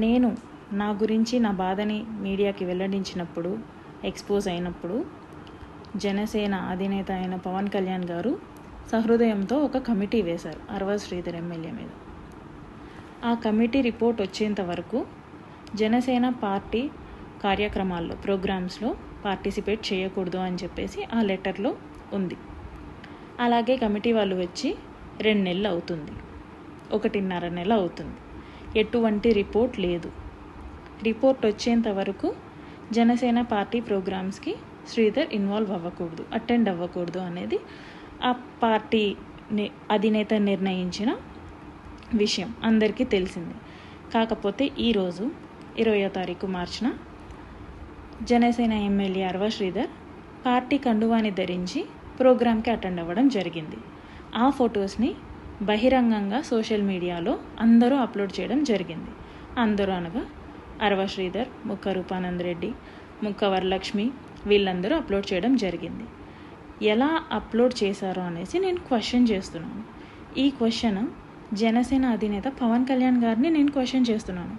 నేను నా గురించి నా బాధని మీడియాకి వెల్లడించినప్పుడు, ఎక్స్పోజ్ అయినప్పుడు జనసేన అధినేత అయిన పవన్ కళ్యాణ్ గారు సహృదయంతో ఒక కమిటీ వేశారు అరవ శ్రీధర్ ఎమ్మెల్యే మీద. ఆ కమిటీ రిపోర్ట్ వచ్చేంత వరకు జనసేన పార్టీ కార్యక్రమాల్లో, ప్రోగ్రామ్స్లో పార్టిసిపేట్ చేయకూడదు అని చెప్పేసి ఆ లెటర్లో ఉంది. అలాగే కమిటీ వాళ్ళు వచ్చి 2 నెలలు అవుతుంది, 1.5 నెల అవుతుంది. ఎటువంటి రిపోర్ట్ లేదు. రిపోర్ట్ వచ్చేంత వరకు జనసేన పార్టీ ప్రోగ్రామ్స్కి శ్రీధర్ ఇన్వాల్వ్ అవ్వకూడదు, అటెండ్ అవ్వకూడదు అనేది ఆ పార్టీ అధినేత నిర్ణయించిన విషయం అందరికీ తెలిసింది. కాకపోతే ఈరోజు 20వ తారీఖు మార్చిన జనసేన ఎమ్మెల్యే అరవ శ్రీధర్ పార్టీ కండువాని ధరించి ప్రోగ్రామ్కి అటెండ్ అవ్వడం జరిగింది. ఆ ఫొటోస్ని బహిరంగంగా సోషల్ మీడియాలో అందరూ అప్లోడ్ చేయడం జరిగింది. అందరూ అనగా అరవ శ్రీధర్, ముక్క రూపానంద్ రెడ్డి, ముక్క వరలక్ష్మి వీళ్ళందరూ అప్లోడ్ చేయడం జరిగింది. ఎలా అప్లోడ్ చేశారో అనేసి నేను క్వశ్చన్ చేస్తున్నాను. ఈ క్వశ్చన్ జనసేన అధినేత పవన్ కళ్యాణ్ గారిని నేను క్వశ్చన్ చేస్తున్నాను.